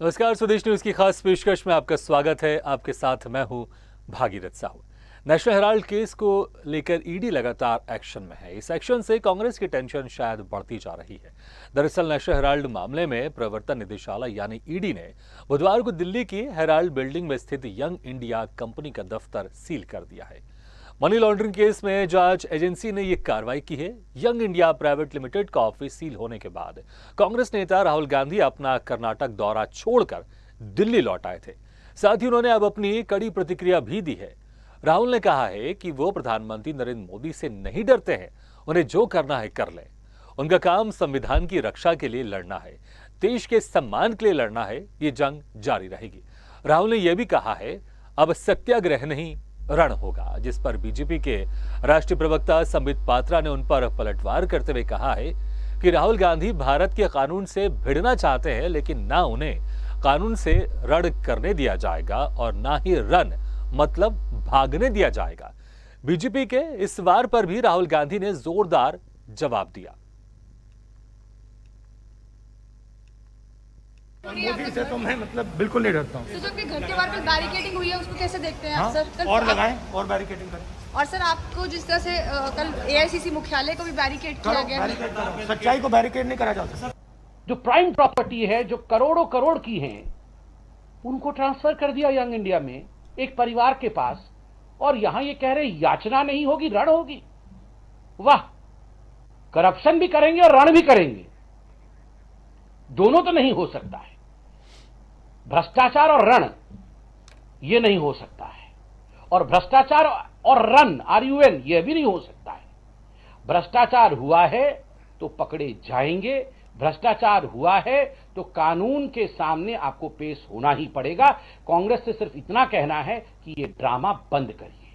नमस्कार, स्वदेश न्यूज की खास पेशकश में आपका स्वागत है। आपके साथ मैं हूं Bhagirath Sahu. National Herald case को लेकर ईडी लगातार एक्शन में है। इस एक्शन से कांग्रेस की टेंशन शायद बढ़ती जा रही है। दरअसल नेशनल हेराल्ड मामले में प्रवर्तन निदेशालय यानी ईडी ने बुधवार को दिल्ली की हेराल्ड बिल्डिंग में स्थित यंग इंडिया कंपनी का दफ्तर सील कर दिया है। मनी लॉन्ड्रिंग केस में जांच एजेंसी ने यह कार्रवाई की है। यंग इंडिया प्राइवेट लिमिटेड का ऑफिस सील होने के बाद कांग्रेस नेता राहुल गांधी अपना कर्नाटक दौरा छोड़कर दिल्ली लौट आए थे। साथ ही उन्होंने अब अपनी कड़ी प्रतिक्रिया भी दी है। राहुल ने कहा है कि वो प्रधानमंत्री नरेंद्र मोदी से नहीं डरते हैं, उन्हें जो करना है कर लें। उनका काम संविधान की रक्षा के लिए लड़ना है, देश के सम्मान के लिए लड़ना है। ये जंग जारी रहेगी। राहुल ने यह भी कहा है अब सत्याग्रह नहीं रण होगा, जिस पर बीजेपी के राष्ट्रीय प्रवक्ता संबित पात्रा ने उन पर पलटवार करते हुए कहा है कि राहुल गांधी भारत के कानून से भिड़ना चाहते हैं, लेकिन ना उन्हें कानून से रण करने दिया जाएगा और ना ही रन मतलब भागने दिया जाएगा। बीजेपी के इस वार पर भी राहुल गांधी ने जोरदार जवाब दिया। मोदी से तो मैं बिल्कुल नहीं डरता हूँ। तो जो आपके घर के बाहर कल बैरिकेडिंग हुई है उसको कैसे देखते हैं आप सर? और लगाएं और बैरिकेडिंग करें। और सर आपको जिस तरह से कल एआईसीसी मुख्यालय को भी बैरिकेड किया गया है। सच्चाई को बैरिकेड नहीं करा जाता सर। जो प्राइम प्रॉपर्टी है, जो करोड़ों करोड़ की है, उनको ट्रांसफर कर दिया यंग इंडिया में एक परिवार के पास, और यहां ये कह रहे याचना नहीं होगी रण होगी। वाह, करप्शन भी करेंगे और रण भी करेंगे, दोनों तो नहीं हो सकता है। भ्रष्टाचार और रण ये नहीं हो सकता है, और भ्रष्टाचार और रन RUN ये भी नहीं हो सकता है। भ्रष्टाचार हुआ है तो पकड़े जाएंगे, भ्रष्टाचार हुआ है तो कानून के सामने आपको पेश होना ही पड़ेगा। कांग्रेस से सिर्फ इतना कहना है कि ये ड्रामा बंद करिए,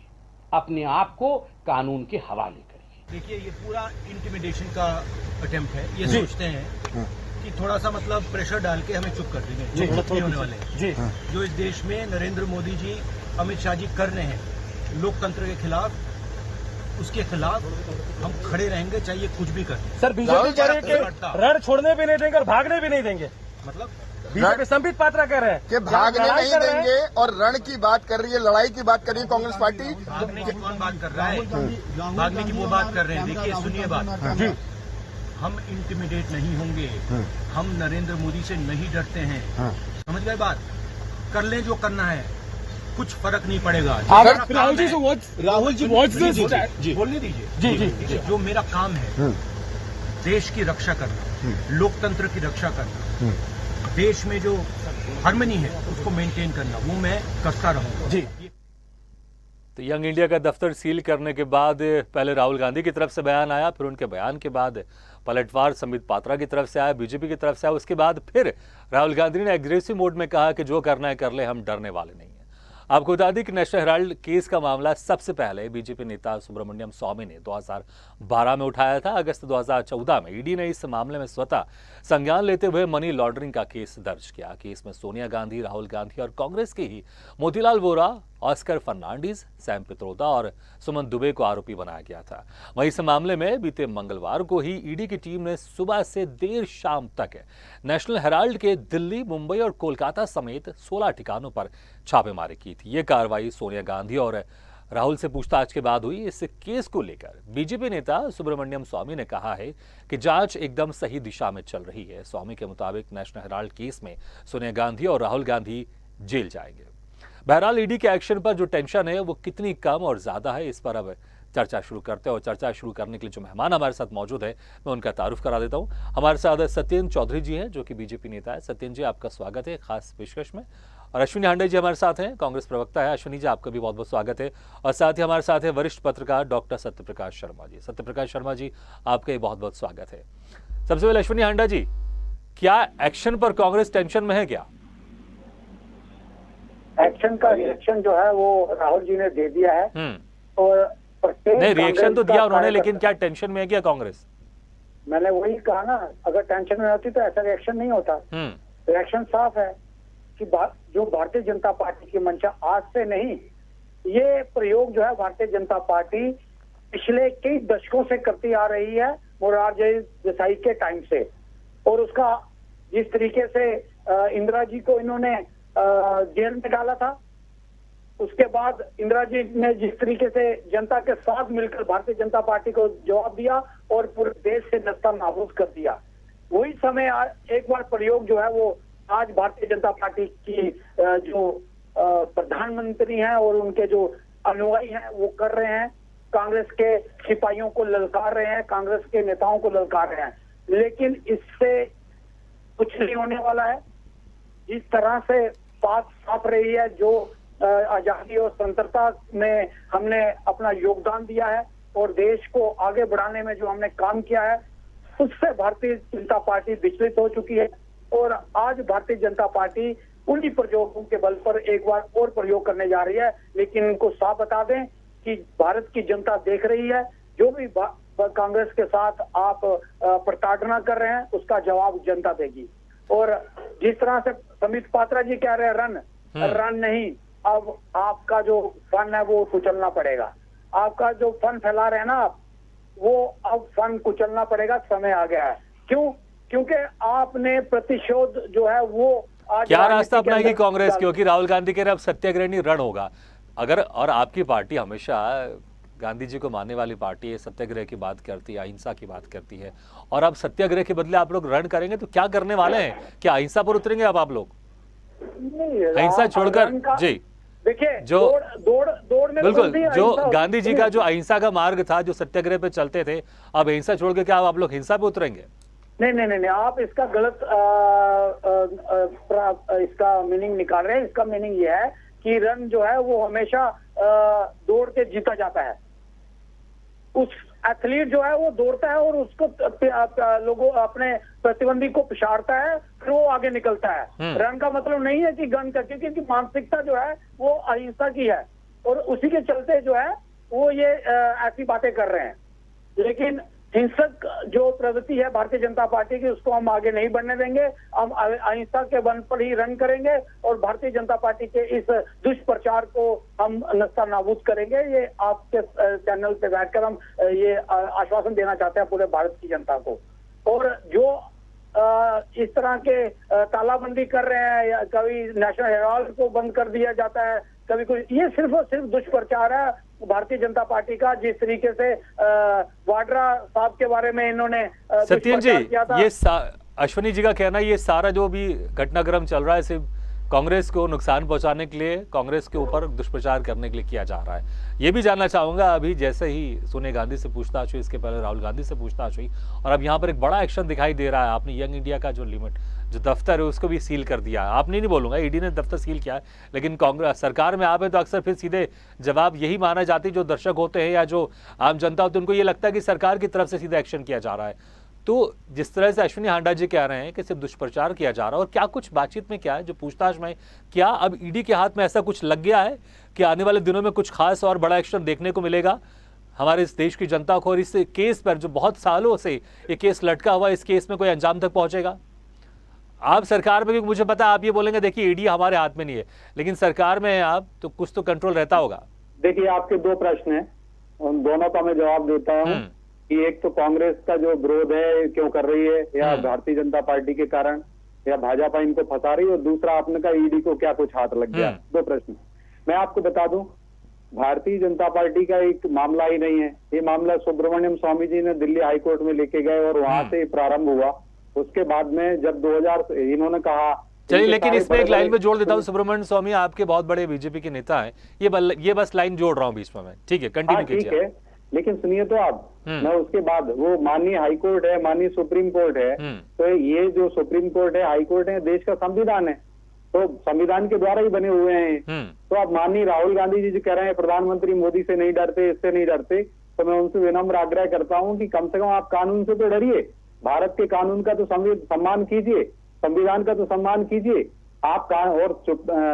अपने आप को कानून के हवाले करिए। देखिए, ये पूरा इंटिमिडेशन का अटेम्प्ट है। ये सोचते हैं कि थोड़ा सा प्रेशर डाल के हमें चुप कर देंगे, चुप नहीं होने वाले हैं। जो इस देश में नरेंद्र मोदी जी, अमित शाह जी कर रहे हैं लोकतंत्र के खिलाफ, उसके खिलाफ हम खड़े रहेंगे, चाहिए कुछ भी कर। सर बीजेपी कह रहे हैं कि रण छोड़ने भी नहीं देंगे और भागने भी नहीं देंगे। मतलब बीजेपी संबित पात्रा कह रहे हैं कि भागने नहीं देंगे और रण की बात कर रही है, लड़ाई की बात कर रही है कांग्रेस पार्टी। भागने की कौन बात कर रहा है? भागने की वो बात कर रहे हैं। देखिए, सुनिए बात जी, हम इंटिमिडेट नहीं होंगे, हम नरेंद्र मोदी से नहीं डरते हैं। समझ गए बात? कर लें जो करना है, कुछ फर्क नहीं पड़ेगा। राहुल जी बोलने दीजिए। जी जी जी। जो मेरा काम है देश की रक्षा करना, लोकतंत्र की रक्षा करना, देश में जो हार्मनी है उसको मेंटेन करना, वो मैं करता रहूंगा जी। तो यंग इंडिया का दफ्तर सील करने के बाद पहले राहुल गांधी की तरफ से बयान आया, फिर उनके बयान के बाद पलटवार संबित पात्रा की तरफ से आया, बीजेपी की तरफ से आया। उसके बाद फिर राहुल गांधी ने एग्रेसिव मोड में कहा कि जो करना है कर ले, हम डरने वाले नहीं हैं। आपको बता दें कि नेशनल हेराल्ड केस का मामला सबसे पहले बीजेपी नेता सुब्रमण्यम स्वामी ने 2012 में उठाया था। अगस्त 2014 में ईडी ने इस मामले में स्वतः संज्ञान लेते हुए मनी लॉन्ड्रिंग का केस दर्ज किया। केस में सोनिया गांधी, राहुल गांधी और कांग्रेस के ही मोतीलाल वोरा, ऑस्कर फर्नांडीज, सैम पित्रोदा और सुमन दुबे को आरोपी बनाया गया था। वहीं इस मामले में बीते मंगलवार को ही ईडी की टीम ने सुबह से देर शाम तक नेशनल हेराल्ड के दिल्ली, मुंबई और कोलकाता समेत 16 ठिकानों पर छापेमारी की थी। ये कार्रवाई सोनिया गांधी और राहुल से पूछताछ के बाद हुई। इस केस को लेकर बीजेपी नेता सुब्रमण्यम स्वामी ने कहा है कि जांच एकदम सही दिशा में चल रही है। स्वामी के मुताबिक नेशनल हेराल्ड केस में सोनिया गांधी और राहुल गांधी जेल जाएंगे। बहरहाल ईडी के एक्शन पर जो टेंशन है वो कितनी कम और ज्यादा है, इस पर अब चर्चा शुरू करते हैं। और चर्चा शुरू करने के लिए जो मेहमान हमारे साथ मौजूद है, मैं उनका तारुफ करा देता हूं। हमारे साथ सत्येंद्र चौधरी जी हैं, जो कि बीजेपी नेता है। सत्येंद्र जी, आपका स्वागत है खास पेशकश में। और अश्विनी हांडे जी हमारे साथ हैं, कांग्रेस प्रवक्ता है। अश्विनी जी, आपका भी बहुत बहुत स्वागत है। और साथ ही हमारे साथ है वरिष्ठ पत्रकार डॉक्टर सत्यप्रकाश शर्मा जी। सत्यप्रकाश शर्मा जी, आपका भी बहुत बहुत स्वागत है। सबसे पहले अश्विनी हांडा जी, क्या एक्शन पर कांग्रेस टेंशन में है क्या? एक्शन का रिएक्शन जो है वो राहुल जी ने दे दिया है और नहीं, रिएक्शन तो दिया उन्होंने, लेकिन क्या टेंशन में है क्या कांग्रेस? मैंने वही कहा ना, अगर टेंशन में होती तो ऐसा रिएक्शन नहीं होता। रिएक्शन साफ है कि जो भारतीय जनता पार्टी की मंशा आज से नहीं, ये प्रयोग जो है भारतीय जनता पार्टी पिछले कई दशकों से करती आ रही है, मोरारजी देसाई के टाइम से। और उसका जिस तरीके से इंदिरा जी को इन्होंने जेल में डाला था। उसके बाद इंदिरा जी ने जिस तरीके से जनता के साथ मिलकर भारतीय जनता पार्टी को जवाब दिया और पूरे देश से नस्ता नाबूद कर दिया, वही समय एक बार प्रयोग जो है वो आज भारतीय जनता पार्टी की जो प्रधानमंत्री हैं और उनके जो अनुयायी हैं वो कर रहे हैं। कांग्रेस के सिपाहियों को ललकार रहे हैं, कांग्रेस के नेताओं को ललकार रहे हैं, लेकिन इससे कुछ नहीं होने वाला है। जिस तरह से बात साफ रही है, जो आजादी और स्वतंत्रता में हमने अपना योगदान दिया है और देश को आगे बढ़ाने में जो हमने काम किया है, उससे भारतीय जनता पार्टी विचलित हो चुकी है और आज भारतीय जनता पार्टी उन्हीं प्रयोगों के बल पर एक बार और प्रयोग करने जा रही है। लेकिन इनको साफ बता दें कि भारत की जनता देख रही है, जो भी कांग्रेस के साथ आप प्रताड़ना कर रहे हैं उसका जवाब जनता देगी। और जिस तरह से समित पात्रा जी कह रहे हैं रन नहीं, अब आपका जो फन है वो कुचलना पड़ेगा। आपका जो फन फैला रहे हैं ना आप, वो अब फन कुचलना पड़ेगा, समय आ गया है। क्यों? क्योंकि आपने प्रतिशोध जो है वो आज क्या रास्ता अपनाएगी कांग्रेस, क्योंकि राहुल गांधी कह रहे अब सत्याग्रह नहीं रण होगा अगर, और आपकी पार्टी हमेशा गांधी जी को मानने वाली पार्टी है, सत्याग्रह की बात करती है, अहिंसा की बात करती है, और अब सत्याग्रह के बदले आप लोग रण करेंगे तो क्या करने वाले हैं? क्या अहिंसा पर उतरेंगे अब आप लोग? अहिंसा छोड़कर जी देखिए जो दौड़ में बिल्कुल जो गांधी जी का जो अहिंसा का मार्ग था, जो सत्याग्रह पे चलते थे, अब अहिंसा छोड़ के क्या आप लोग हिंसा पे उतरेंगे? नहीं, आप इसका गलत इसका मीनिंग निकाल रहे हैं। इसका मीनिंग ये है कि रन जो है वो हमेशा दौड़ के जीता जाता है। उस एथलीट जो है वो दौड़ता है और उसको लोगों अपने प्रतिद्वंदी को पिछाड़ता है, फिर वो आगे निकलता है। रन का मतलब नहीं है कि गन का, क्योंकि मानसिकता जो है वो अहिंसा की है और उसी के चलते जो है वो ये ऐसी बातें कर रहे हैं। लेकिन हिंसक जो प्रवृत्ति है भारतीय जनता पार्टी की, उसको हम आगे नहीं बढ़ने देंगे। हम अहिंसा के बल पर ही रन करेंगे और भारतीय जनता पार्टी के इस दुष्प्रचार को हम नस्ता नाबूद करेंगे। ये आपके चैनल पे बैठकर हम ये आश्वासन देना चाहते हैं पूरे भारत की जनता को। और जो इस तरह के तालाबंदी कर रहे हैं, या कभी नेशनल हेराल्ड को बंद कर दिया जाता है, कभी कुछ, ये सिर्फ और सिर्फ दुष्प्रचार है भारतीय जनता पार्टी का। जिस तरीके से वाड्रा साहब के बारे में इन्होंने सत्येंद्र जी, ये अश्विनी जी का कहना है ये सारा जो भी घटनाक्रम चल रहा है सिर्फ कांग्रेस को नुकसान पहुंचाने के लिए, कांग्रेस के ऊपर दुष्प्रचार करने के लिए किया जा रहा है। ये भी जानना चाहूंगा, अभी जैसे ही सोनिया गांधी से पूछताछ हुई, इसके पहले राहुल गांधी से पूछताछ हुई, और अब यहाँ पर एक बड़ा एक्शन दिखाई दे रहा है। आपने यंग इंडिया का जो जो दफ्तर है उसको भी सील कर दिया। आपने नहीं बोलूंगा, ईडी ने दफ्तर सील किया है, लेकिन कांग्रेस सरकार में आप है तो अक्सर फिर सीधे जवाब यही माना जाती है। जो दर्शक होते हैं या जो आम जनता होती है उनको ये लगता है कि सरकार की तरफ से सीधा एक्शन किया जा रहा है। तो जिस तरह से अश्विनी हांडा जी कह रहे हैं कि सिर्फ दुष्प्रचार किया जा रहा है, और क्या कुछ बातचीत में क्या है जो पूछताछ में, क्या अब ईडी के हाथ में ऐसा कुछ लग गया है कि आने वाले दिनों में कुछ खास और बड़ा एक्शन देखने को मिलेगा हमारे इस देश की जनता को, और इस केस पर जो बहुत सालों से ये केस लटका हुआ, इस केस में कोई अंजाम तक पहुंचेगा? आप सरकार में, क्योंकि मुझे पता है आप ये बोलेंगे देखिए ईडी हमारे हाथ में नहीं है, लेकिन सरकार में है आप, तो कुछ तो कंट्रोल रहता होगा। देखिए आपके दो प्रश्न हैं, उन दोनों का मैं जवाब देता हूं कि एक तो कांग्रेस का जो विरोध है क्यों कर रही है, या भारतीय जनता पार्टी के कारण, या भाजपा इनको फंसा रही है, और दूसरा आपने कहा ईडी को क्या कुछ हाथ लग गया। दो प्रश्न मैं आपको बता दूं, भारतीय जनता पार्टी का एक मामला ही नहीं है। ये मामला सुब्रमण्यम स्वामी जी ने दिल्ली हाईकोर्ट में लेके गए और वहां से प्रारंभ हुआ। उसके बाद में जब 2000 इन्होंने कहा, चलिए लेकिन इसमें एक लाइन में जोड़ देता हूँ, सुब्रमण्यम स्वामी आपके बहुत बड़े बीजेपी के नेता हैं, ये बस लाइन जोड़ रहा हूँ बीच में मैं, ठीक है कंटिन्यू कीजिए। ठीक है, लेकिन सुनिए तो आप, मैं उसके बाद वो माननीय हाई कोर्ट है, माननीय सुप्रीम कोर्ट है, तो ये जो सुप्रीम कोर्ट है, हाई कोर्ट है, देश का संविधान है, तो संविधान के द्वारा ही बने हुए हैं। तो आप माननीय राहुल गांधी जी जो कह रहे हैं प्रधानमंत्री मोदी से नहीं डरते, इससे नहीं डरते, तो मैं उनसे विनम्र आग्रह करता हूं कि कम से कम आप कानून से तो डरिए, भारत के कानून का तो सम्मान कीजिए, संविधान का तो सम्मान कीजिए। आप और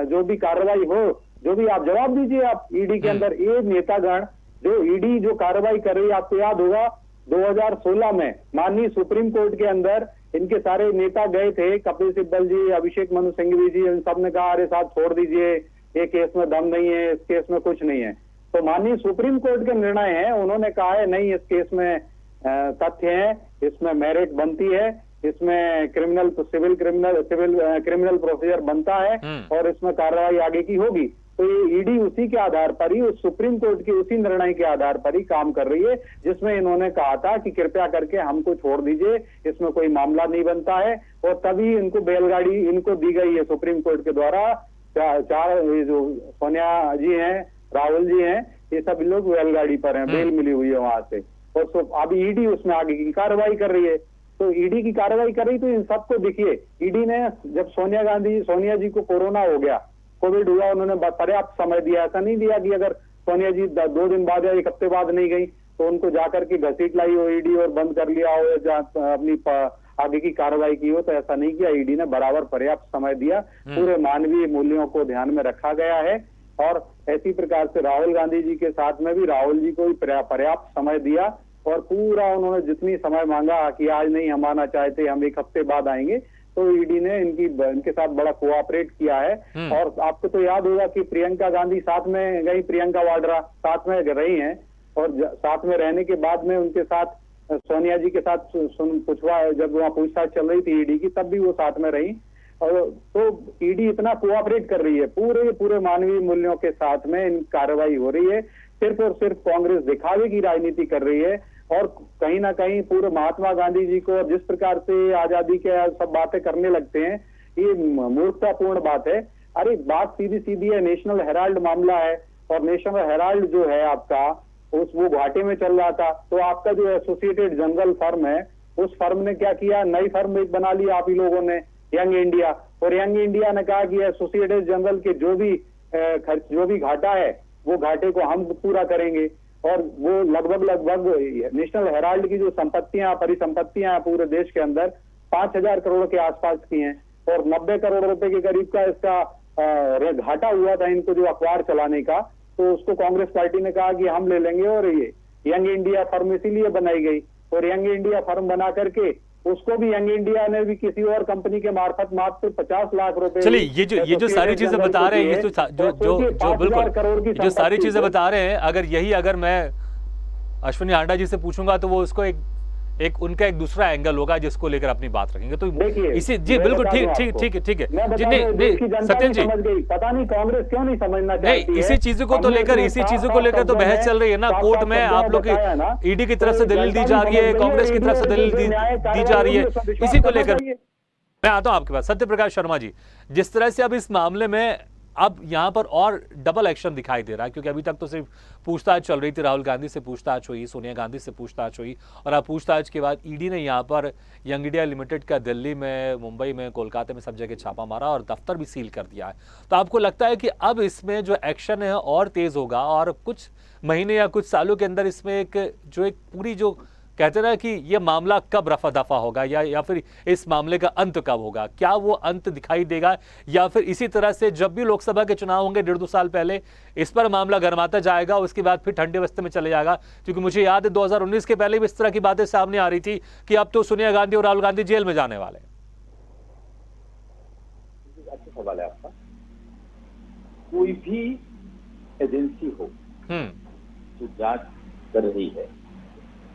जो भी कार्रवाई हो, जो भी आप जवाब दीजिए। आप ईडी के अंदर ये नेतागण जो ईडी जो कार्रवाई कर रही है, आपको याद होगा 2016 में माननीय सुप्रीम कोर्ट के अंदर इनके सारे नेता गए थे, कपिल सिब्बल जी, अभिषेक मनु सिंघवी जी, इन सब ने कहा अरे साहब छोड़ दीजिए, ये केस में दम नहीं है, इस केस में कुछ नहीं है। तो माननीय सुप्रीम कोर्ट के निर्णय है, उन्होंने कहा है नहीं इस केस में तथ्य है, इसमें मेरिट बनती है, इसमें सिविल क्रिमिनल प्रोसीजर बनता है और इसमें कार्रवाई आगे की होगी। तो ये ईडी उसी के आधार पर ही, उस सुप्रीम कोर्ट के उसी निर्णय के आधार पर ही काम कर रही है जिसमें इन्होंने कहा था कि कृपया करके हमको छोड़ दीजिए, इसमें कोई मामला नहीं बनता है। और तभी इनको बैलगाड़ी इनको दी गई है सुप्रीम कोर्ट के द्वारा। चार जो सोनिया जी हैं, राहुल जी हैं, ये सब लोग बैलगाड़ी पर हैं, बेल मिली हुई है वहां से। और अभी ईडी उसमें आगे की कार्रवाई कर रही है। तो ईडी की कार्रवाई कर रही, तो इन सबको देखिए, ईडी ने जब सोनिया जी को कोरोना हो गया, कोविड हुआ, उन्होंने पर्याप्त समय दिया। ऐसा नहीं दिया कि अगर सोनिया जी 2 दिन बाद या 1 हफ्ते बाद नहीं गई तो उनको जाकर के घसीट लाई हो ईडी और बंद कर लिया हो या अपनी आगे की कार्रवाई की हो। तो ऐसा नहीं किया, ईडी ने बराबर पर्याप्त समय दिया। पूरे मानवीय मूल्यों को ध्यान में रखा गया है। और ऐसी प्रकार से राहुल गांधी जी के साथ में भी राहुल जी को भी पर्याप्त समय दिया और पूरा उन्होंने जितनी समय मांगा कि आज नहीं हम आना चाहते, हम 1 हफ्ते बाद आएंगे, तो ईडी ने इनके साथ बड़ा कोऑपरेट किया है। और आपको तो याद होगा कि प्रियंका गांधी साथ में गई, प्रियंका वाड्रा साथ में रही हैं और साथ में रहने के बाद में उनके साथ सोनिया जी के साथ जब वहाँ पूछताछ चल रही थी ईडी की, तब भी वो साथ में रही। और तो ईडी इतना कोऑपरेट कर रही है, पूरे मानवीय मूल्यों के साथ में इन कार्रवाई हो रही है। सिर्फ और सिर्फ कांग्रेस दिखावे की राजनीति कर रही है और कहीं ना कहीं पूरे महात्मा गांधी जी को जिस प्रकार से आजादी के सब बातें करने लगते हैं, ये मूर्खतापूर्ण बात है। अरे बात सीधी सीधी है, नेशनल हेराल्ड मामला है और नेशनल हेराल्ड जो है आपका वो घाटे में चल रहा था। तो आपका जो एसोसिएटेड जर्नल फर्म है, उस फर्म ने क्या किया, नई फर्म एक बना ली आप ही लोगों ने, यंग इंडिया। और यंग इंडिया ने कहा कि एसोसिएटेड जर्नल के जो भी घाटा है वो घाटे को हम पूरा करेंगे। और वो लगभग नेशनल हेराल्ड की जो परिसंपत्तियां पूरे देश के अंदर 5,000 करोड़ के आसपास की हैं और 90 करोड़ रुपए के करीब का इसका घाटा हुआ था इनको जो अखबार चलाने का। तो उसको कांग्रेस पार्टी ने कहा कि हम ले लेंगे और ये यंग इंडिया फर्म इसीलिए बनाई गई। और यंग इंडिया फर्म बना करके उसको भी यंग इंडिया ने भी किसी और कंपनी के मार्फत मात्र 50 लाख रुपए। चलिए, ये जो सारी चीजें बता रहे हैं, जो बिल्कुल जो सारी चीजें बता रहे हैं, अगर मैं अश्विनी हांडा जी से पूछूंगा तो वो उसको उनका एक दूसरा एंगल होगा जिसको लेकर अपनी बात रखेंगे। तो इसी जी बिल्कुल ठीक है जी, नहीं सत्यन जी, पता नहीं कांग्रेस क्यों नहीं समझना चाहती है। इसी चीजों को लेकर तो बहस चल रही है ना कोर्ट में। आप लोग की ईडी की तरफ से दलील दी जा रही है, कांग्रेस की तरफ से दलील दी जा रही है, इसी को लेकर मैं आता हूं आपके पास। सत्य प्रकाश शर्मा जी, जिस तरह से अब इस मामले में अब यहां पर और डबल एक्शन दिखाई दे रहा है, क्योंकि अभी तक तो सिर्फ पूछताछ चल रही थी, राहुल गांधी से पूछताछ हुई, सोनिया गांधी से पूछताछ हुई, और अब पूछताछ के बाद ईडी ने यहां पर यंग इंडिया लिमिटेड का दिल्ली में, मुंबई में, कोलकाता में सब जगह छापा मारा और दफ्तर भी सील कर दिया है। तो आपको लगता है कि अब इसमें जो एक्शन है और तेज होगा और कुछ महीने या कुछ सालों के अंदर इसमें एक पूरी जो कहते ना कि ये मामला कब रफा दफा होगा या फिर इस मामले का अंत कब होगा? क्या वो अंत दिखाई देगा या फिर इसी तरह से जब भी लोकसभा के चुनाव होंगे 1.5-2 साल पहले इस पर मामला गर्माता जाएगा, उसके बाद फिर ठंडे बस्ते में चले जाएगा? क्योंकि मुझे याद है 2019 के पहले भी इस तरह की बातें सामने आ रही थी कि अब तो सोनिया गांधी और राहुल गांधी जेल में जाने वाले। अच्छा सवाल है आपका। कोई भी एजेंसी हो जो जांच कर रही है,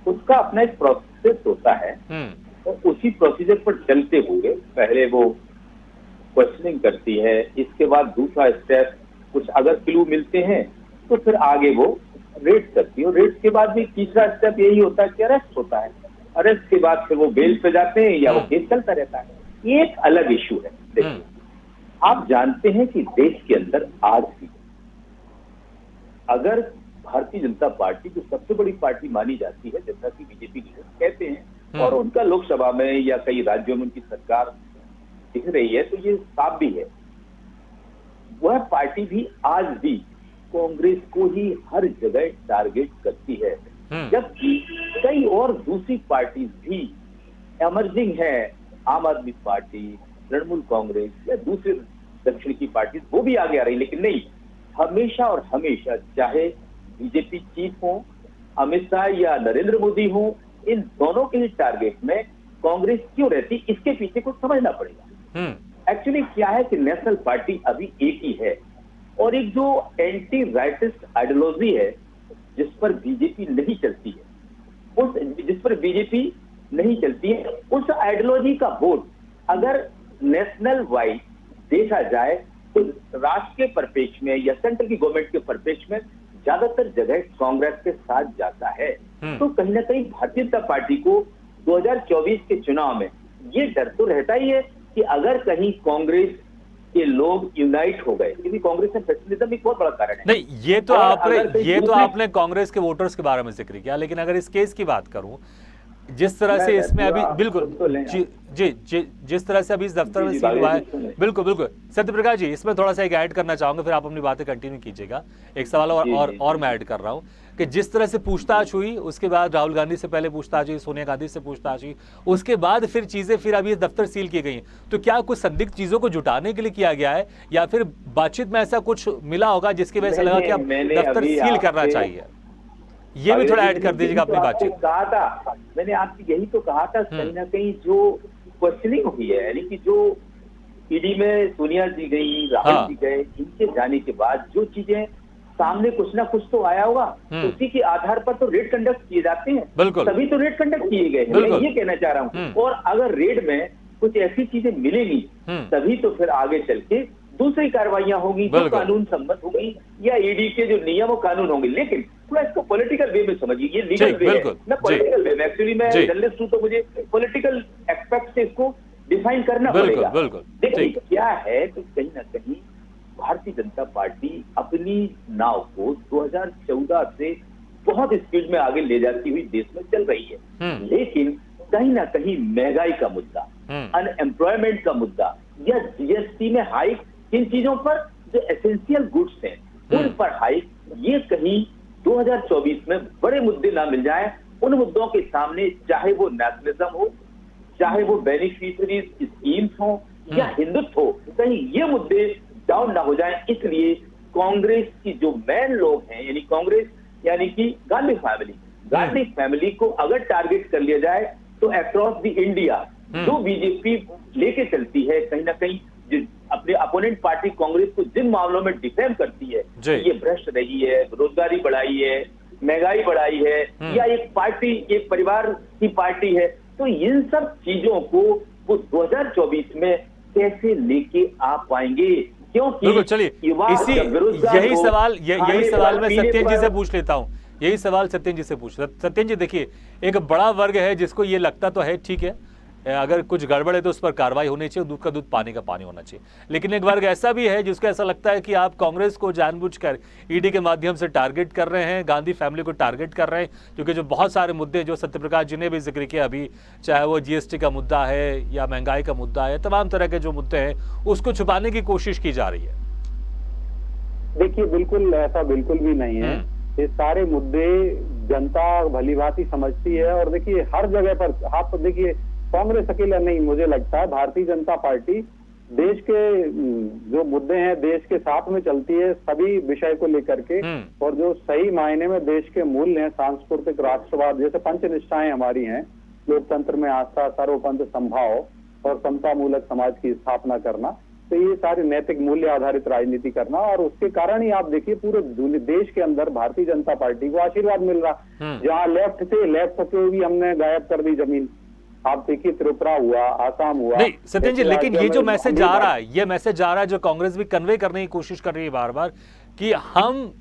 उसका अपना एक प्रोसेस होता है और उसी प्रोसीजर पर चलते हुए पहले वो क्वेश्चनिंग करती है, इसके बाद दूसरा स्टेप, कुछ अगर क्लू मिलते हैं तो फिर आगे वो रेड करती है, और रेड के बाद भी तीसरा स्टेप यही होता है कि अरेस्ट होता है। अरेस्ट के बाद फिर वो बेल पे जाते हैं या वो केस चलता रहता है। ये एक अलग इशू है। देखिए, आप जानते हैं कि देश के अंदर आज भी अगर भारतीय जनता पार्टी जो सबसे बड़ी पार्टी मानी जाती है, जैसा कि बीजेपी लीडर कहते हैं, और उनका लोकसभा में या कई राज्यों में उनकी सरकार दिख रही है, तो ये साफ भी है, वह पार्टी भी आज भी कांग्रेस को ही हर जगह टारगेट करती है, जबकि कई और दूसरी पार्टी भी एमर्जिंग है, आम आदमी पार्टी, तृणमूल कांग्रेस या दूसरे दक्षिण की पार्टी, वो भी आगे आ रही। लेकिन नहीं, हमेशा और हमेशा चाहे बीजेपी चीफ हो, अमित शाह या नरेंद्र मोदी हो, इन दोनों के ही टारगेट में कांग्रेस क्यों रहती, इसके पीछे कुछ समझना पड़ेगा। एक्चुअली क्या है कि नेशनल पार्टी अभी एक ही है, और एक जो एंटी राइटिस्ट आइडियोलॉजी है जिस पर बीजेपी नहीं चलती है, जिस पर बीजेपी नहीं चलती है। उस आइडियोलॉजी का वोट अगर नेशनल वाइड देखा जाए तो राष्ट्र के परिप्रेक्ष्य में या सेंट्रल की गवर्नमेंट के परिप्रेक्ष्य में ज्यादातर जगह कांग्रेस के साथ जाता है। तो कहीं ना कहीं भारतीय जनता पार्टी को 2024 के चुनाव में ये डर तो रहता ही है कि अगर कहीं कांग्रेस के लोग यूनाइट हो गए, क्योंकि कांग्रेस में फेडरलिज्म एक बहुत बड़ा कारण है। नहीं, ये तो आपने कांग्रेस के वोटर्स के बारे में जिक्र किया, लेकिन अगर इस केस की बात करूं, जिस तरह से इसमें अभी बिल्कुल जिस तरह से अभी इस दफ्तर में सील हुआ है, बिल्कुल सत्यप्रकाश जी, इसमें थोड़ा सा एक ऐड करना चाहूंगा, फिर आप अपनी बातें कंटिन्यू कीजिएगा। एक सवाल और मैं ऐड कर रहा हूं कि जिस तरह से पूछताछ हुई, उसके बाद राहुल गांधी से पहले पूछताछ हुई, सोनिया गांधी से पूछताछ हुई, उसके बाद फिर चीजें फिर अभी दफ्तर सील की गई, तो क्या कुछ संदिग्ध चीजों को जुटाने के लिए किया गया है, या फिर बातचीत में ऐसा कुछ मिला होगा जिसकी वजह से लगा कि अब दफ्तर सील करना चाहिए? ये भी थोड़ा ऐड कर दीजिएगा अपनी बातचीत। कहा था मैंने आपसे, यही तो कहा था, कहीं ना कहीं जो क्वेश्चनिंग हुई है, यानी कि जो ईडी में सोनिया जी गई, राहुल जी गए, इनके जाने के बाद जो चीजें सामने कुछ ना कुछ तो आया होगा, उसी के आधार पर तो रेड कंडक्ट किए जाते हैं। तभी तो रेड कंडक्ट किए गए हैं, मैं ये कहना चाह रहा हूँ। और अगर रेड में कुछ ऐसी चीजें मिलेंगी तभी तो फिर आगे चल के दूसरी कार्रवाइयां होंगी जो कानून सम्मत होगी या ईडी के जो नियम और कानून होंगे। लेकिन थोड़ा इसको पॉलिटिकल वे में समझिए, ये लीगल वे है ना, पॉलिटिकल वे में। एक्चुअली मैं जर्नलिस्ट हूं तो मुझे पॉलिटिकल एस्पेक्ट से इसको डिफाइन करना पड़ेगा। देखिए क्या है कि कहीं ना कहीं भारतीय जनता पार्टी अपनी नाव को 2014 से बहुत स्पीड में आगे ले जाती हुई देश में चल रही है, लेकिन कहीं ना कहीं महंगाई का मुद्दा, अनएम्प्लॉयमेंट का मुद्दा या जीएसटी में हाइक, इन चीजों पर जो एसेंशियल गुड्स हैं उन पर हाइक, ये कहीं 2024 में बड़े मुद्दे ना मिल जाए। उन मुद्दों के सामने चाहे वो नेशनलिज्म हो, चाहे वो बेनिफिशियरीज स्कीम्स हो या हिंदुत्व हो, कहीं ये मुद्दे डाउन ना हो जाए। इसलिए कांग्रेस की जो मेन लोग हैं, यानी कांग्रेस यानी कि गांधी फैमिली को अगर टारगेट कर लिया जाए तो अक्रॉस द इंडिया जो बीजेपी लेके चलती है, कहीं ना कहीं अपने अपोनेंट पार्टी कांग्रेस को जिन मामलों में डिफेम करती है, ये भ्रष्ट रही है, बेरोजगारी बढ़ाई है, महंगाई बढ़ाई है, या एक पार्टी, एक परिवार की पार्टी है, तो इन सब चीजों को वो 2024 में कैसे लेके आ पाएंगे? क्योंकि चलिए यही सवाल मैं सत्येंद्र जी से पूछ लेता हूं। यही सवाल सत्येंद्र जी से पूछ रहा। सत्येंद्र जी देखिए, एक बड़ा वर्ग है जिसको ये लगता तो है ठीक है, अगर कुछ गड़बड़ है तो उस पर कार्रवाई होनी चाहिए, दूध का दूध पानी का पानी होना चाहिए, लेकिन एक वर्ग ऐसा भी है जिसको ऐसा लगता है कि आप कांग्रेस को जानबूझकर ईडी के माध्यम से टारगेट कर रहे हैं, गांधी फैमिली को टारगेट कर रहे हैं, क्योंकि जो बहुत सारे मुद्दे जो सत्यप्रकाश जी ने भी जिक्र किया अभी, चाहे वो जीएसटी का मुद्दा है या महंगाई का मुद्दा है, तमाम तरह के जो मुद्दे हैं उसको छुपाने की कोशिश की जा रही है। देखिए बिल्कुल ऐसा बिल्कुल भी नहीं है, ये सारे मुद्दे जनता भली भांति समझती है। और देखिए हर जगह पर आप देखिए, कांग्रेस अकेला नहीं, मुझे लगता है भारतीय जनता पार्टी देश के जो मुद्दे हैं देश के साथ में चलती है सभी विषय को लेकर के, और जो सही मायने में देश के मूल्य हैं, सांस्कृतिक राष्ट्रवाद, जैसे पंच निष्ठाएं हमारी हैं, लोकतंत्र में आस्था, सर्वपंथ संभाव और समतामूलक समाज की स्थापना करना, तो ये सारे नैतिक मूल्य आधारित राजनीति करना, और उसके कारण ही आप देखिए पूरे देश के अंदर भारतीय जनता पार्टी को आशीर्वाद मिल रहा। जहाँ लेफ्ट को भी हमने गायब कर दी जमीन, आप देखिए त्रिपुरा हुआ, आसाम हुआ। नहीं सत्येंद्र जी, लेकिन ये जो मैसेज आ रहा है, ये मैसेज आ रहा है जो कांग्रेस भी कन्वे करने की कोशिश कर रही है बार बार, कि हम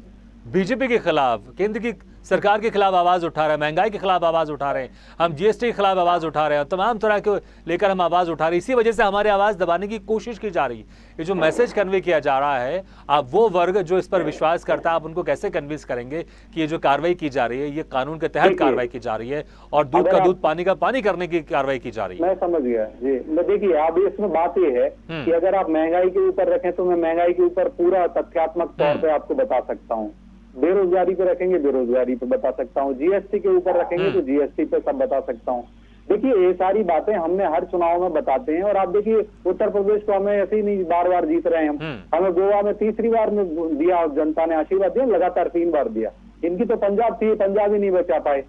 बीजेपी के खिलाफ, केंद्र की सरकार के खिलाफ आवाज उठा रहे हैं, महंगाई के खिलाफ आवाज उठा रहे हैं, हम जीएसटी के खिलाफ आवाज उठा रहे हैं, तमाम तरह के लेकर हम आवाज उठा रहे हैं, इसी वजह से हमारी आवाज दबाने की कोशिश की जा रही है। ये जो मैसेज कन्वे किया जा रहा है, आप वो वर्ग जो इस पर विश्वास करता है, आप उनको कैसे कन्विंस करेंगे कि ये जो कार्रवाई की जा रही है, ये कानून के तहत कार्रवाई की जा रही है और दूध का दूध पानी का पानी करने की कार्रवाई की जा रही है? मैं समझ गया जी। देखिए अब इसमें बात ये है कि अगर आप महंगाई के ऊपर रखें तो मैं महंगाई के ऊपर पूरा तथ्यात्मक तौर पर आपको बता सकता हूँ, बेरोजगारी पे रखेंगे बेरोजगारी पे बता सकता हूँ, जीएसटी के ऊपर रखेंगे तो जीएसटी पे सब बता सकता हूँ। देखिए ये सारी बातें हमने हर चुनाव में बताते हैं, और आप देखिए उत्तर प्रदेश को हमें ऐसे ही नहीं बार बार जीत रहे हैं हमें गोवा में तीसरी बार में दिया, जनता ने आशीर्वाद दिया, लगातार 3 बार दिया। इनकी तो पंजाब थी, पंजाब ही नहीं बचा पाए,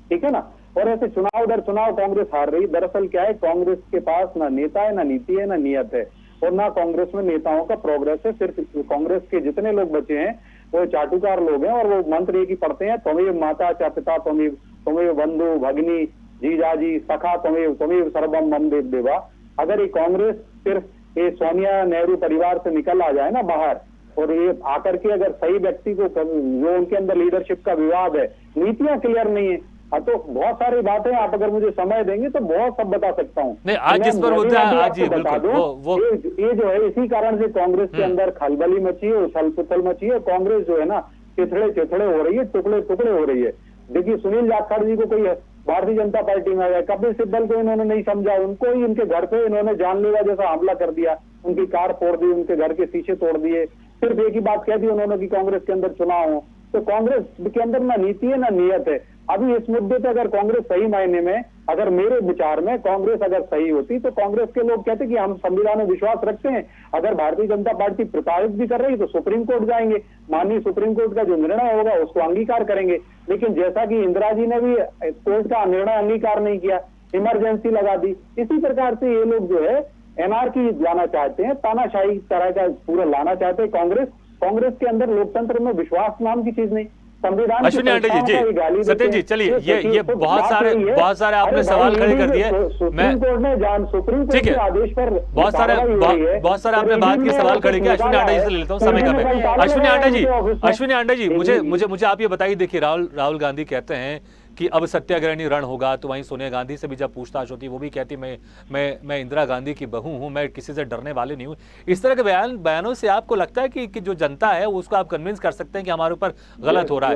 ठीक है ना। और ऐसे चुनाव दर चुनाव कांग्रेस हार रही। दरअसल क्या है, कांग्रेस के पास ना नेता है, ना नीति है, ना नियत है, और ना कांग्रेस में नेताओं का प्रोग्रेस है। सिर्फ कांग्रेस के जितने लोग बचे हैं वो चाटुकार लोग हैं, और वो मंत्र एक ही पढ़ते हैं, तुम्हें माता चा पिता, तुम्हें बंधु भगनी, जीजाजी सखा त्वमेव सर्वम मम देव देवा। अगर ये कांग्रेस सिर्फ ये सोनिया नेहरू परिवार से निकल आ जाए ना बाहर, और ये आकर के अगर सही व्यक्ति को, जो उनके अंदर लीडरशिप का विवाद है, नीतियां क्लियर नहीं है, तो बहुत सारी बातें आप अगर मुझे समय देंगे तो बहुत सब बता सकता हूँ। नहीं, आज जिस पर मुद्दा आज ये बिल्कुल वो ये जो है इसी कारण से कांग्रेस के अंदर खलबली मची है, उछल पुथल मची है। कांग्रेस जो है ना चिथड़े हो रही है, टुकड़े टुकड़े हो रही है। देखिए सुनील जाखड़ जी को कोई भारतीय जनता पार्टी में आ गया, कपिल सिब्बल को इन्होंने नहीं समझा, उनको ही इनके घर पे इन्होंने जानलेवा जैसा हमला कर दिया, उनकी कार फोड़ दी, उनके घर के शीशे तोड़ दिए। सिर्फ एक ही बात कह दी उन्होंने कि कांग्रेस के अंदर चुनाव हो। तो कांग्रेस के अंदर ना नीति है ना नियत है। अभी इस मुद्दे पे अगर कांग्रेस सही मायने में, अगर मेरे विचार में कांग्रेस अगर सही होती तो कांग्रेस के लोग कहते कि हम संविधान में विश्वास रखते हैं, अगर भारतीय जनता पार्टी प्रताड़ित भी कर रही तो सुप्रीम कोर्ट जाएंगे, माननीय सुप्रीम कोर्ट का जो निर्णय होगा उसको अंगीकार करेंगे। लेकिन जैसा कि इंदिरा जी ने भी कोर्ट का निर्णय अंगीकार नहीं किया, इमरजेंसी लगा दी, इसी प्रकार से ये लोग जो है एनआरकी लाना चाहते हैं, तानाशाही तरह का पूरा लाना चाहते हैं। कांग्रेस के अंदर लोकतंत्र में विश्वास नाम की चीज नहीं, संविधान। अश्विनी आंटे जी सत्येन जी, चलिए ये बहुत सारे आपने सवाल खड़े कर दिए। सुप्रीम कोर्ट ने सुप्रीम कोर्ट के आदेश पर बहुत सारे आपने बात की सवाल खड़े किए। अश्विनी आंटे जी से ले लेता हूँ, समय कम है। अश्विनी आंटे जी मुझे आप ये बताइए, देखिए राहुल गांधी कहते हैं कि अब सत्याग्रहणी रण होगा, तो वहीं सोनिया गांधी से भी जब पूछताछ होती है वो भी कहती मैं इंदिरा गांधी की बहू हूं, मैं किसी से डरने वाले नहीं हूं। इस तरह के बयानों से आपको लगता है कि जो जनता है उसको आप कन्विंस कर सकते हैं कि हमारे ऊपर गलत हो रहा है,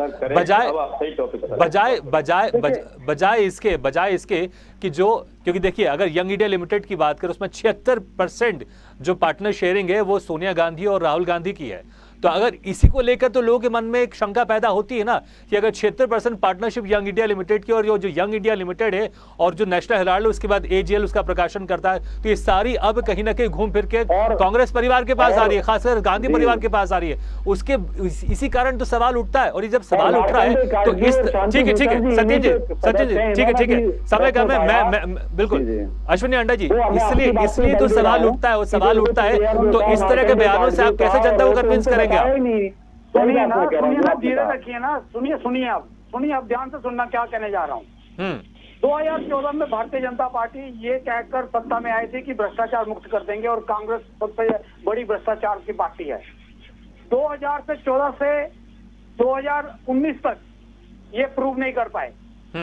बजाय इसके कि जो, क्योंकि देखिए अगर यंग इंडिया लिमिटेड की बात करें उसमें 76% जो पार्टनर शेयरिंग है वो सोनिया गांधी और राहुल गांधी की है। तो अगर इसी को लेकर तो लोगों के मन में एक शंका पैदा होती है ना कि अगर 76% पार्टनरशिप यंग इंडिया लिमिटेड की, और जो यंग इंडिया लिमिटेड है और जो नेशनल हेराल्ड उसके बाद एजीएल उसका प्रकाशन करता है, तो ये सारी अब कहीं ना कहीं घूम फिर के कांग्रेस परिवार के पास आ रही है, खासकर गांधी परिवार के पास आ रही है। उसके इसी कारण तो सवाल उठता है। और ये जब सवाल उठ रहा है तो इस ठीक है सत्येन जी ठीक है, समय कम है, मैं बिल्कुल अश्विनी आंटा जी, इसलिए तो सवाल उठता है, सवाल उठता है। तो इस तरह के बयानों से आप कैसे जनता को कन्विंस करेंगे? सुनिए ना, धीरे रखिए ना, सुनिए आप ध्यान से सुनना क्या कहने जा रहा हूँ। 2014 में भारतीय जनता पार्टी ये कहकर सत्ता में आई थी कि भ्रष्टाचार मुक्त कर देंगे और कांग्रेस सबसे बड़ी भ्रष्टाचार की पार्टी है। 2014 से 2019 तक ये प्रूव नहीं कर पाए।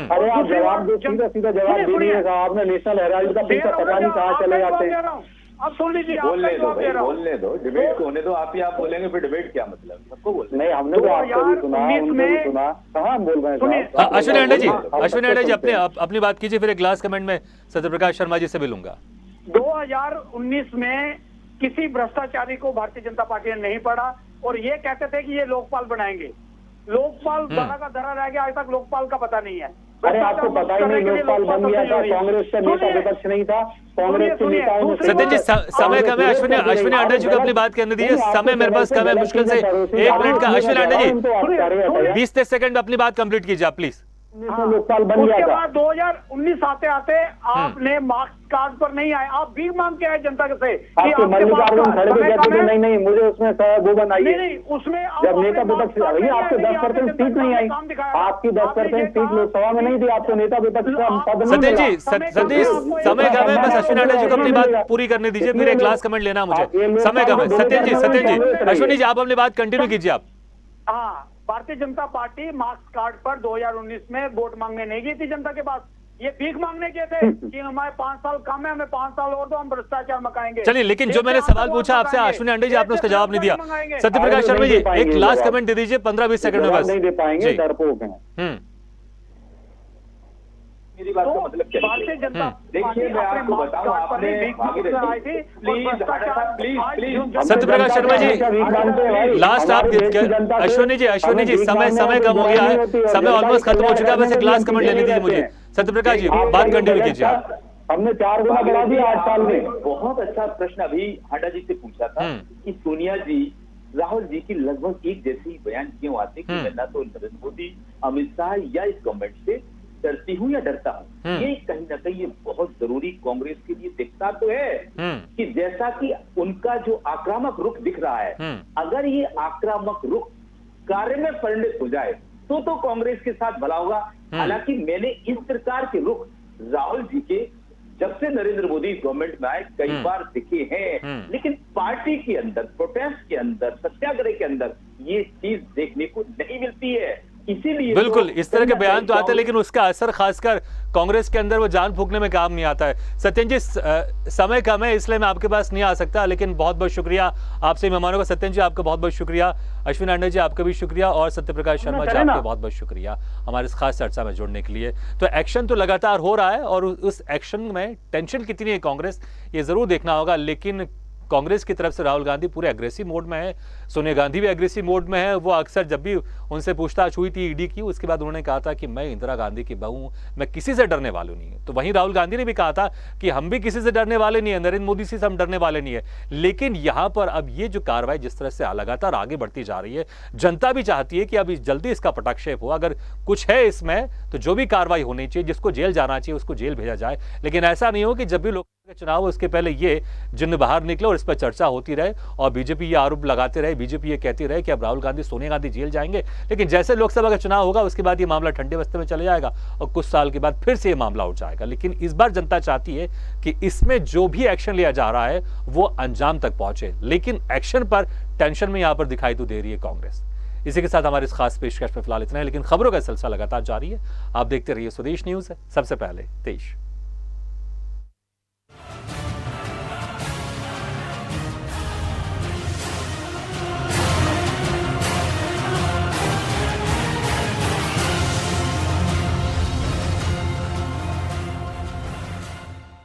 अरे आप जवाब दो, सीधा जवाब दीजिए साहब। आपने नेशनल हेराल्ड का पैसा पता नहीं कहाँ चले जाते हैं। अब सुन लीजिए, बोलने दो, डिबेट को होने दो। आप ही आप बोलेंगे फिर डिबेट क्या मतलब, सबको बोलते नहीं। हमने तो आपको भी सुना, उनको भी सुना, कहाँ हम बोल रहे हैं। अश्विनी आंटा जी अपनी बात कीजिए, फिर एक लास्ट कमेंट में सत्यप्रकाश शर्मा जी से भी लूंगा। 2019 में किसी भ्रष्टाचारी को भारतीय जनता पार्टी ने नहीं पढ़ा और ये कहते थे कि ये लोकपाल बनाएंगे। लोकपाल धरा का धरा रह गया, आज तक लोकपाल का पता नहीं है। अरे आपको पता ही नहीं लोकपाल बन गया था, कांग्रेस का नेता विपक्ष नहीं था, कांग्रेस के नेताओं ने। सत्येन जी समय कम है, अश्विनी आंटा जी को अपनी बात करने दीजिए, समय मेरे पास कम है, मुश्किल से 1 मिनट का। अश्विनी आंटा जी 20-30 सेकंड में अपनी बात कंप्लीट कीजिए आप प्लीज। लोकपाल बन गया था। 2019 आते आते आपने मार्क्स कार्ड पर नहीं आए, आप भी मांग के आए जनता से। आपके मल्लिकार्जुन खड़गे कहते थे नहीं मुझे उसमें वो बनाइए। नहीं, उसमें जब नेता विपक्ष आई आपको 10% सीट नहीं आई, आपकी 10% सीट लोकसभा में नहीं थी, आपको नेता विपक्ष का पद नहीं मिला। सत्येन जी समय कम है, बस अश्विनी आंटा जी को अपनी बात पूरी करने दीजिए, फिर एक लास्ट कमेंट लेना मुझे, समय कम है। सत्येन जी अश्विनी जी आप अपनी बात कंटिन्यू कीजिए आप। हाँ, Bharatiya Janata party marks card पर 2019 में वोट मांगने नहीं गई थी जनता के पास, ये भीख मांगने के थे कि हमारे 5 साल कम है, हमें 5 साल और तो हम भ्रष्टाचार मकाएंगे। चलिए, लेकिन जो मैंने सवाल पूछा आपसे अश्विनी आंटे जी, आपने उसका जवाब नहीं दिया। सत्यप्रकाश शर्मा जी एक लास्ट कमेंट दे दीजिए 15-20 सेकंड में बस। नहीं दे पाएंगे, डरपोक हैं। मेरी बात का मतलब क्या है? देखिए मैं आपको बताऊं, आपने सत्यप्रकाश शर्मा जी लास्ट आप अश्विनी जी समय कम हो गया है, समय ऑलमोस्ट खत्म हो चुका है, बस एक लास्ट कमेंट लेने दीजिए मुझे। सत्यप्रकाश जी बात कंटिन्यू कीजिए आप। हमने 4 गुना बढ़ा दिया 8 साल में। बहुत अच्छा प्रश्न अभी हांडा जी से पूछा था कि सोनिया जी राहुल जी की लगभग एक जैसे ही बयान क्यों आते कि मैं ना तो नरेंद्र मोदी, अमित शाह या इस गवर्नमेंट से डरती हूँ या डरता हूँ। ये कहीं ना कहीं ये बहुत जरूरी कांग्रेस के लिए दिखता तो है कि जैसा कि उनका जो आक्रामक रुख दिख रहा है, अगर ये आक्रामक रुख कार्य में परिणत हो जाए तो कांग्रेस के साथ भला होगा। हालांकि मैंने इस प्रकार के रुख राहुल जी के जब से नरेंद्र मोदी गवर्नमेंट में आए कई बार दिखे हैं, लेकिन पार्टी के अंदर, प्रोटेस्ट के अंदर, सत्याग्रह के अंदर ये चीज देखने को नहीं मिलती है। इसीलिए बिल्कुल इस तरह के बयान तो आते हैं, लेकिन उसका असर खासकर कांग्रेस के अंदर वो जान फूंकने में काम नहीं आता है। सत्यन जी, समय कम है इसलिए मैं आपके पास नहीं आ सकता, लेकिन बहुत बहुत शुक्रिया आपसे मेहमानों का। सत्यन जी आपका बहुत बहुत शुक्रिया, अश्विन आंडे जी आपका भी शुक्रिया, और सत्यप्रकाश शर्मा जी आपका बहुत बहुत शुक्रिया हमारे इस खास चर्चा में जुड़ने के लिए। तो एक्शन तो लगातार हो रहा है और उस एक्शन में टेंशन कितनी है कांग्रेस, ये जरूर देखना होगा। लेकिन कांग्रेस की तरफ से राहुल गांधी पूरे एग्रेसिव मोड में है, सोनिया गांधी भी एग्रेसिव मोड में है। वो अक्सर जब भी उनसे पूछताछ हुई थी ईडी की, उसके बाद उन्होंने कहा था कि मैं इंदिरा गांधी की बहू हूं, मैं किसी से डरने वाली नहीं है। तो वहीं राहुल गांधी ने भी कहा था कि हम भी किसी से डरने वाले नहीं है, नरेंद्र मोदी से हम डरने वाले नहीं है। लेकिन यहां पर अब ये जो कार्रवाई जिस तरह से लगातार आगे बढ़ती जा रही है, जनता भी चाहती है कि अभी जल्दी इसका पटाक्षेप हो। अगर कुछ है इसमें तो जो भी कार्रवाई होनी चाहिए, जिसको जेल जाना चाहिए उसको जेल भेजा जाए। लेकिन ऐसा नहीं हो कि जब भी लोकसभा के चुनाव हो उसके पहले ये जिन्न बाहर निकले और इस पर चर्चा होती रहे और बीजेपी ये आरोप लगाते रहे, बीजेपी ये कहती रहे कि अब राहुल गांधी, सोनिया गांधी जेल जाएंगे। लेकिन जैसे लोकसभा का चुनाव होगा उसके बाद ये मामला ठंडे बस्ते में चले जाएगा और कुछ साल के बाद फिर से ये मामला उठ जाएगा। लेकिन इस बार जनता चाहती है कि इसमें जो भी एक्शन लिया जा रहा है वो अंजाम तक पहुंचे। लेकिन एक्शन पर टेंशन में यहां पर दिखाई तो दे रही है कांग्रेस। इसी के साथ हमारे इस खास पेशकश में फिलहाल इतना है, लेकिन खबरों का सिलसिला लगातार जारी है। आप देखते रहिए स्वदेश न्यूज, सबसे पहले देश।